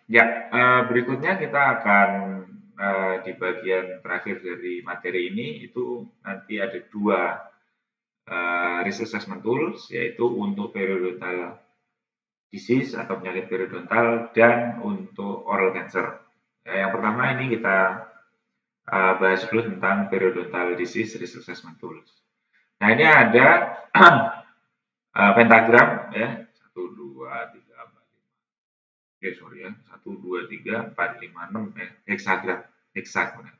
Ya, berikutnya kita akan di bagian terakhir dari materi ini itu nanti ada dua risk assessment tools, yaitu untuk periodontal disease atau penyakit periodontal dan untuk oral cancer. Ya, yang pertama ini kita bahas dulu tentang periodontal disease risk assessment tools. Nah, ini ada pentagram ya, 1 2 3 4 sorry ya, 1 2 3 4 5 6 hexagram, hexagon.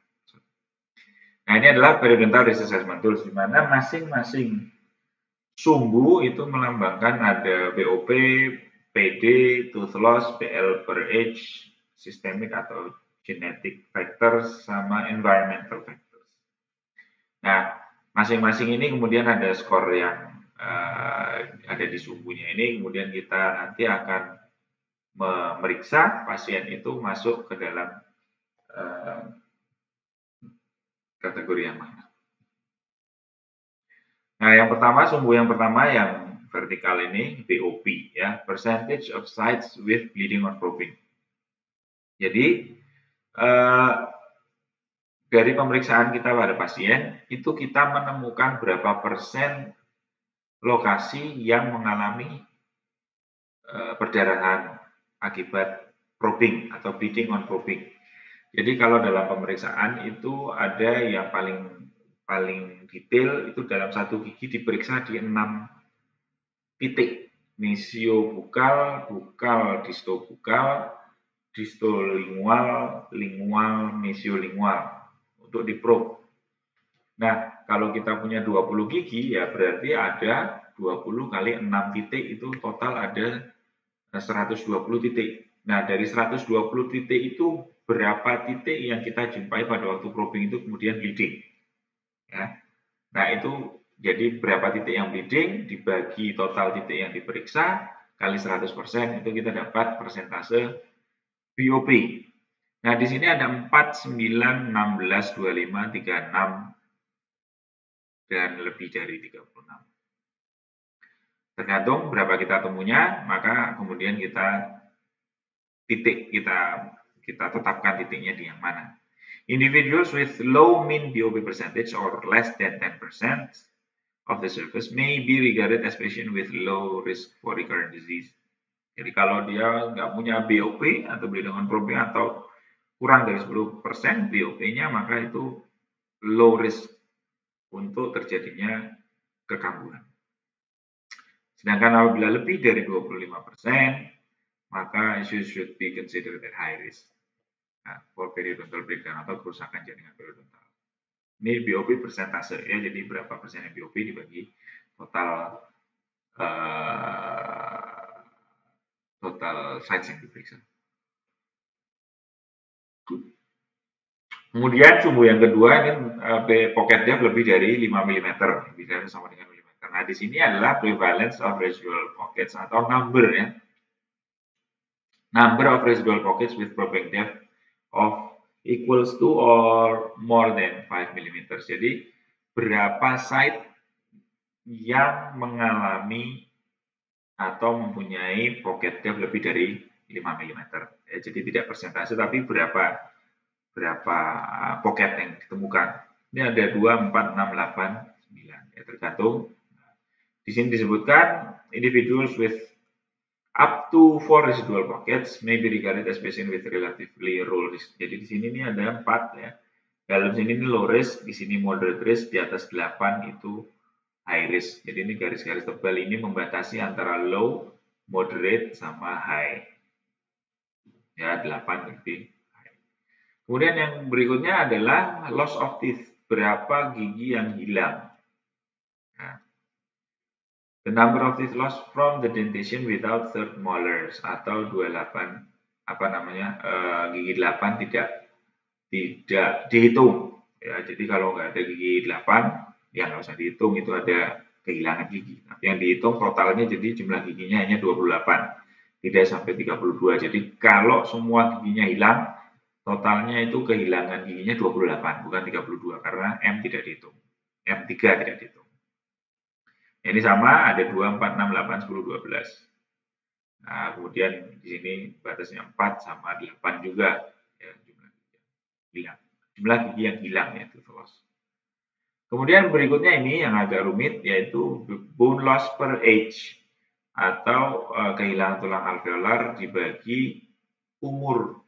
Nah, ini adalah periodontal risk assessment tools di mana masing-masing sumbu itu melambangkan ada BOP, PD, tooth loss, PL per age, systemic atau genetic factors, sama environmental factors. Nah, masing-masing ini kemudian ada skor yang ada di sumbunya ini, kemudian kita nanti akan memeriksa pasien itu masuk ke dalam kategori yang mana. Nah, yang pertama, sumbu yang pertama yang vertikal ini BOP ya, percentage of sites with bleeding or probing. Jadi dari pemeriksaan kita pada pasien itu kita menemukan berapa persen lokasi yang mengalami perdarahan akibat probing atau bleeding on probing. Jadi kalau dalam pemeriksaan itu ada yang paling detail itu dalam satu gigi diperiksa di 6 titik, mesiobukal, bukal, distobukal, distolingual, lingual, mesiolingual untuk diprobe. Nah, kalau kita punya 20 gigi ya berarti ada 20 kali 6 titik itu total ada 120 titik. Nah, dari 120 titik itu berapa titik yang kita jumpai pada waktu probing itu kemudian bleeding. Ya. Nah, itu jadi berapa titik yang bleeding dibagi total titik yang diperiksa kali 100% itu kita dapat persentase BOP. Nah, di sini ada 4, 9, 16, 25, 36 dan lebih dari 36. Tergantung berapa kita temunya, maka kemudian kita tetapkan titiknya di yang mana. Individuals with low mean BOP percentage or less than 10% of the surface may be regarded as patient with low risk for recurrent disease. Jadi kalau dia nggak punya BOP atau bleeding on probing atau kurang dari 10% BOP-nya, maka itu low risk untuk terjadinya kekambuhan. Sedangkan apabila lebih dari 25%, maka you should be considered at high risk for periodontal breakdown atau kerusakan jaringan periodontal. Ini BOP persentase ya, jadi berapa persen BOP dibagi total total sites yang diperiksa. Kemudian sumbu yang kedua ini pocket depth lebih dari 5 mm, lebih dari sama dengan mm. Nah, di sini adalah prevalence of residual pockets atau number ya. Number of residual pockets with probing depth of equals to or more than 5 mm. Jadi berapa site yang mengalami atau mempunyai pocket depth lebih dari 5 mm. Ya, jadi tidak persentase tapi berapa pocket yang ditemukan. Ini ada 2, 4, 6, 8, 9. Ya, tergantung. Di sini disebutkan individuals with up to 4 residual pockets may be regarded as patient with relatively low risk. Jadi di sini ini ada 4 ya. Dalam sini ini low risk, di sini moderate risk, di atas 8 itu high risk. Jadi ini garis-garis tebal ini membatasi antara low, moderate, sama high. Ya, 8 lebih. Kemudian yang berikutnya adalah loss of teeth. Berapa gigi yang hilang. Nah, the number of teeth lost from the dentition without third molars atau 28 gigi 8 tidak dihitung. Ya, jadi kalau nggak ada gigi 8 ya nggak usah dihitung, itu ada kehilangan gigi. Tapi yang dihitung totalnya jadi jumlah giginya hanya 28, tidak sampai 32. Jadi kalau semua giginya hilang, totalnya itu kehilangan giginya 28, bukan 32, karena M tidak dihitung. M3 tidak dihitung. Ini sama, ada 2, 4, 6, 8, 10, 12. Nah, kemudian di sini batasnya 4 sama 8 juga ya, jumlah gigi yang hilang ya, tooth loss. Kemudian berikutnya ini yang agak rumit yaitu bone loss per age atau kehilangan tulang alveolar dibagi umur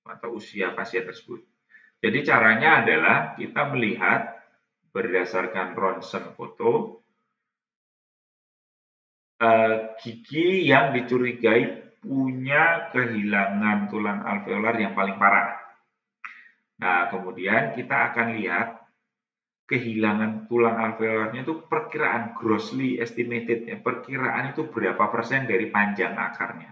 atau usia pasien tersebut. Jadi caranya adalah kita melihat berdasarkan ronsen foto gigi yang dicurigai punya kehilangan tulang alveolar yang paling parah. Nah, kemudian kita akan lihat kehilangan tulang alveolarnya itu perkiraan grossly estimated ya. Perkiraan itu berapa persen dari panjang akarnya.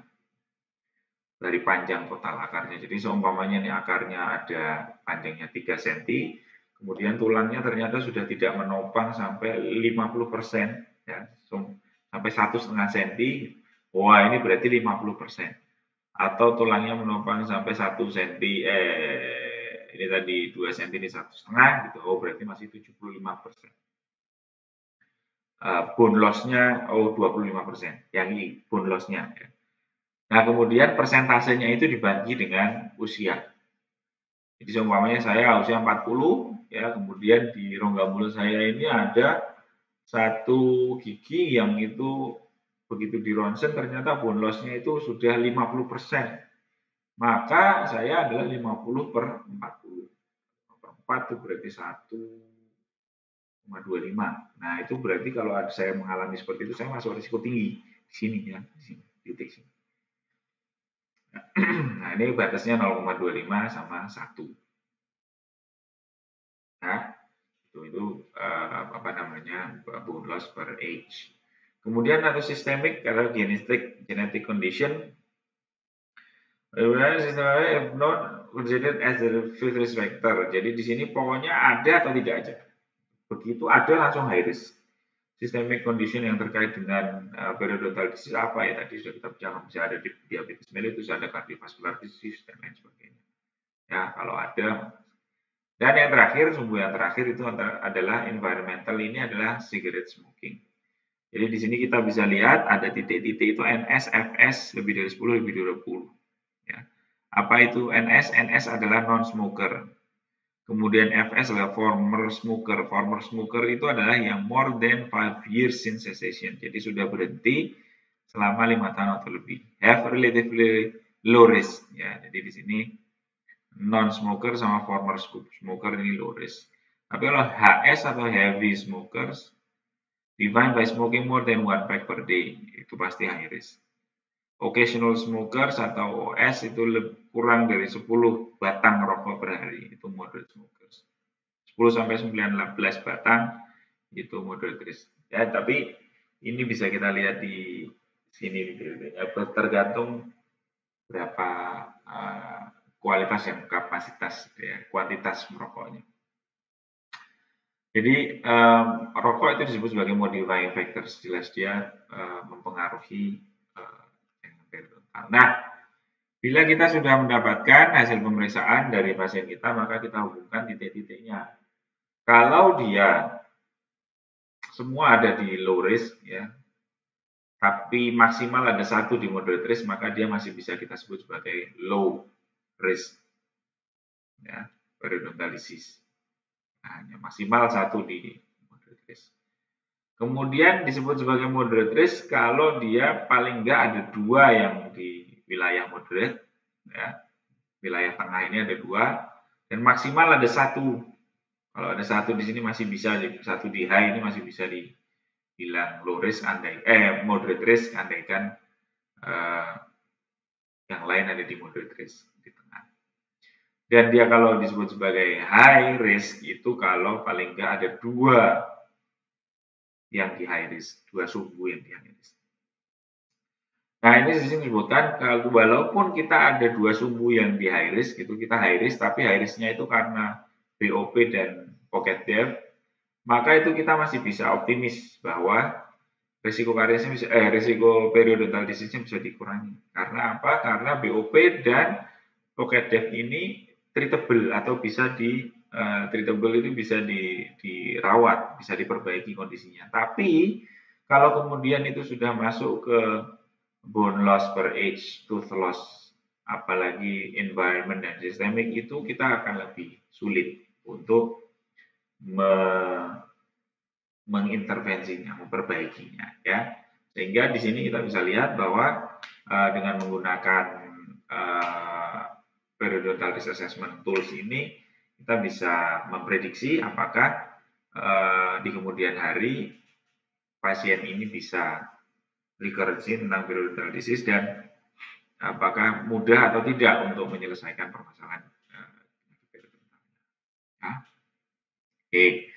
Dari panjang total akarnya. Jadi seumpamanya nih akarnya ada panjangnya 3 cm, kemudian tulangnya ternyata sudah tidak menopang sampai 50% ya. Sampai 1,5 cm. Wah, ini berarti 50%. Atau tulangnya menopang sampai 1 cm ini tadi 2 cm ini 1,5 gitu. Oh, berarti masih 75%. Bone loss-nya 25%. Yang ini bone loss-nya ya. Nah, kemudian persentasenya itu dibagi dengan usia. Jadi seumpamanya saya usia 40 ya, kemudian di rongga mulut saya ini ada satu gigi yang itu begitu di ronsen ternyata bone loss-nya itu sudah 50%. Maka saya adalah 50 per 40. Per 4 itu berarti 1,25. Nah, itu berarti kalau saya mengalami seperti itu saya masuk risiko tinggi di sini ya, di sini, titik sini. Nah, ini batasnya 0,25 sama 1. Nah, itu apa namanya bone loss per age. Kemudian atau sistemik atau genetic condition. Kemudian sistemik if not considered as a fifth risk factor. Jadi di sini pokoknya ada atau tidak ada. Begitu ada langsung high risk. Systemic condition yang terkait dengan periodontal disease apa ya tadi sudah kita bicara, bisa ada diabetes mellitus, ada cardiovascular disease dan lain sebagainya. Ya, kalau ada. Dan yang terakhir, sumbu yang terakhir itu adalah environmental, ini adalah cigarette smoking. Jadi di sini kita bisa lihat ada titik-titik itu NS, FS lebih dari 10, lebih dari 20. Ya. Apa itu NS? NS adalah non-smoker. Kemudian FS adalah former smoker. Former smoker itu adalah yang more than 5 years since cessation. Jadi sudah berhenti selama 5 tahun atau lebih. Have relatively low risk. Ya, jadi di sini non-smoker sama former smoker ini low risk. Tapi kalau HS atau heavy smokers, defined by smoking more than 1 pack per day, itu pasti high risk. Occasional smokers atau OS itu kurang dari 10 batang rokok per hari, itu moderate smokers. 10 sampai 19 batang itu moderate risk. Ya, tapi ini bisa kita lihat di sini tergantung berapa kualitas yang kapasitas ya, kuantitas merokoknya. Jadi rokok itu disebut sebagai modifying factors, jelas dia mempengaruhi periodontal. Nah, bila kita sudah mendapatkan hasil pemeriksaan dari pasien kita, maka kita hubungkan titik-titiknya. Kalau dia semua ada di low risk, ya, tapi maksimal ada satu di moderate risk, maka dia masih bisa kita sebut sebagai low risk, ya, periodontal disease. Nah, hanya maksimal satu di moderate risk. Kemudian disebut sebagai moderate risk kalau dia paling enggak ada dua yang di wilayah moderate, ya, wilayah tengah ini ada dua, dan maksimal ada satu. Kalau ada satu di sini masih bisa, satu di high ini masih bisa dibilang low risk moderate risk andaikan yang lain ada di moderate risk di tengah. Dan dia kalau disebut sebagai high risk itu kalau paling enggak ada dua yang di high risk, dua sumbu yang di high risk. Nah, ini di sini disebutkan kalau walaupun kita ada dua sumbu yang di high risk, itu kita high risk, tapi high risknya itu karena BOP dan pocket depth, maka itu kita masih bisa optimis bahwa risiko kariesnya bisa, risiko periodontal disease-nya bisa dikurangi. Karena apa? Karena BOP dan pocket depth ini treatable atau bisa treatable itu bisa dirawat, bisa diperbaiki kondisinya. Tapi kalau kemudian itu sudah masuk ke bone loss per age, tooth loss, apalagi environment dan sistemik, itu kita akan lebih sulit untuk mengintervensinya, memperbaikinya, ya. Sehingga di sini kita bisa lihat bahwa dengan menggunakan periodontal risk assessment tools ini, kita bisa memprediksi apakah di kemudian hari pasien ini bisa recurrency tentang periodontal disease dan apakah mudah atau tidak untuk menyelesaikan permasalahan ya. Oke.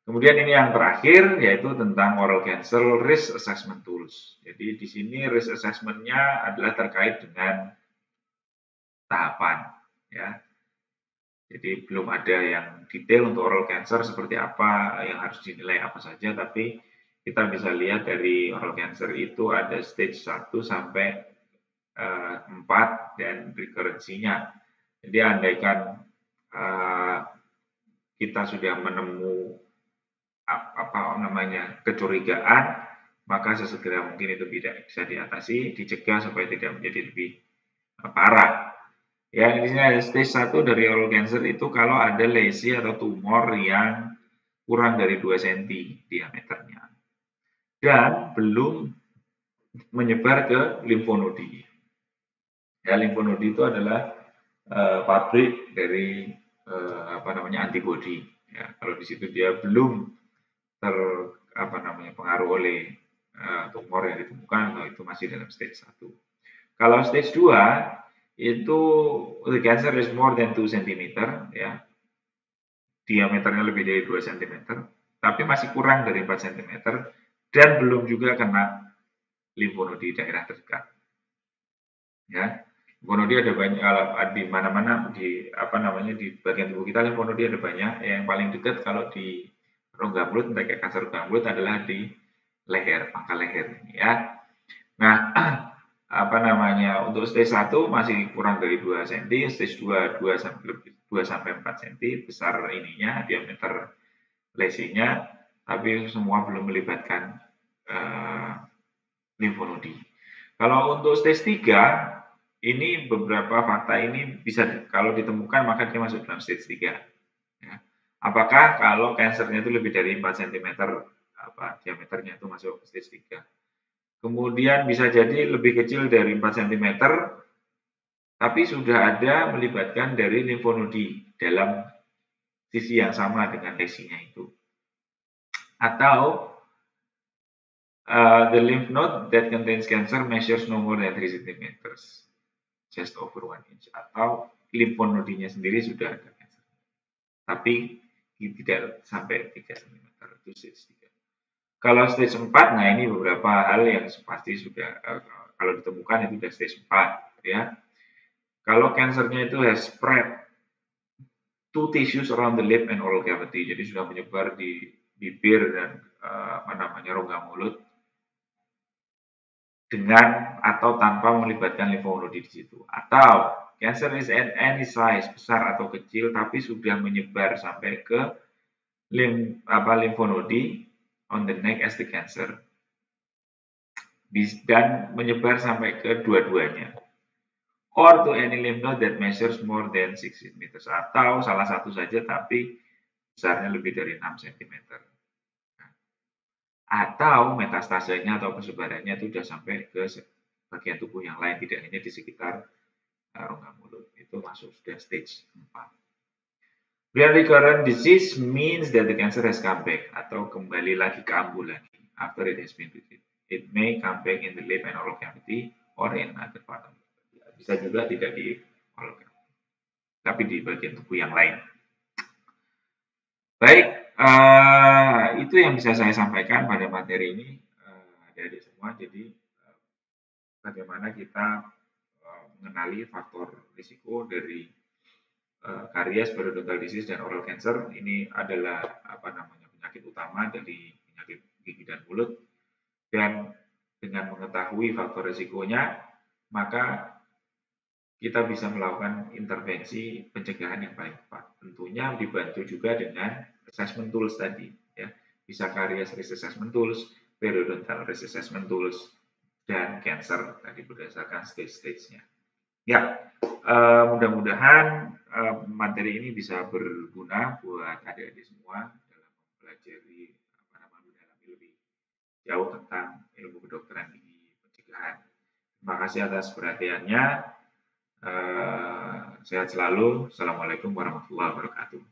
Kemudian ini yang terakhir yaitu tentang oral cancer risk assessment tools. Jadi di sini risk assessment-nya adalah terkait dengan tahapan, ya. Jadi belum ada yang detail untuk oral cancer seperti apa, yang harus dinilai apa saja, tapi kita bisa lihat dari oral cancer itu ada stage 1 sampai 4 dan recurrency-nya. Jadi andaikan kita sudah menemukan kecurigaan, maka sesegera mungkin itu bisa diatasi, dicegah supaya tidak menjadi lebih parah. Ya, di sini ada stage 1 dari oral cancer itu kalau ada lesi atau tumor yang kurang dari 2 cm diameternya dan belum menyebar ke limfonodi. Ya, limfonodi itu adalah pabrik dari antibodi. Ya, kalau di situ dia belum pengaruh oleh tumor yang ditemukan, atau itu masih dalam stage 1. Kalau stage 2 itu the cancer is more than 2 cm, ya. Diameternya lebih dari 2 cm, tapi masih kurang dari 4 cm dan belum juga kena limfonodi daerah terdekat. Ya. Limfonodi ada banyak, kalau di mana-mana di di bagian tubuh kita limfonodi ada banyak. Yang paling dekat kalau di rongga mulut, kayak kanker rongga mulut, adalah di leher, pangkal leher, ya. Nah, untuk stage 1 masih kurang dari 2 cm, stage 2 sampai 4 cm besar ininya, diameter lesinya, tapi semua belum melibatkan limfonodi. Kalau untuk stage 3, ini beberapa fakta ini bisa, kalau ditemukan maka dia masuk dalam stage 3. Ya. Apakah kalau kansernya itu lebih dari 4 cm diameternya itu masuk stage 3. Kemudian bisa jadi lebih kecil dari 4 cm, tapi sudah ada melibatkan dari limfonodi dalam sisi yang sama dengan lesinya itu. Atau the lymph node that contains cancer measures no more than 3 cm, just over 1 inch. Atau limfonodinya sendiri sudah ada cancer, tapi tidak sampai 3 cm. Itu stage 3. Kalau stage 4, nah ini beberapa hal yang pasti sudah kalau ditemukan itu sudah stage 4, ya. Kalau kansernya itu has spread to tissues around the lip and oral cavity, jadi sudah menyebar di bibir dan rongga mulut dengan atau tanpa melibatkan limfonodi di situ. Atau cancer is at any size, besar atau kecil, tapi sudah menyebar sampai ke limfonodi on the neck as the cancer, dan menyebar sampai ke dua-duanya. Or to any lymph node that measures more than 6 cm, atau salah satu saja tapi besarnya lebih dari 6 cm. Atau metastasenya atau persebarannya itu sudah sampai ke bagian tubuh yang lain, tidak hanya di sekitar rongga mulut. Itu masuk sudah stage 4. Recurrent disease means that the cancer has come back, atau kembali lagi ke ambulan after it has been treated. It may come back in the lip and oral cavity or in other part of the body. Bisa juga tidak di oral cavity, tapi di bagian tubuh yang lain. Baik, itu yang bisa saya sampaikan pada materi ini dari semua. Jadi bagaimana kita mengenali faktor risiko dari karies, periodontal disease, dan oral cancer. Ini adalah penyakit utama dari penyakit gigi dan mulut. Dan dengan mengetahui faktor risikonya, maka kita bisa melakukan intervensi pencegahan yang paling tepat. Tentunya dibantu juga dengan assessment tools tadi, ya. Bisa karies risk assessment tools, periodontal risk assessment tools, dan cancer tadi berdasarkan stage-stage-nya. Ya, mudah-mudahan materi ini bisa berguna buat adik-adik semua dalam mempelajari mendalami lebih jauh tentang ilmu kedokteran gigi pencegahan. Terima kasih atas perhatiannya. Sehat selalu. Assalamualaikum warahmatullahi wabarakatuh.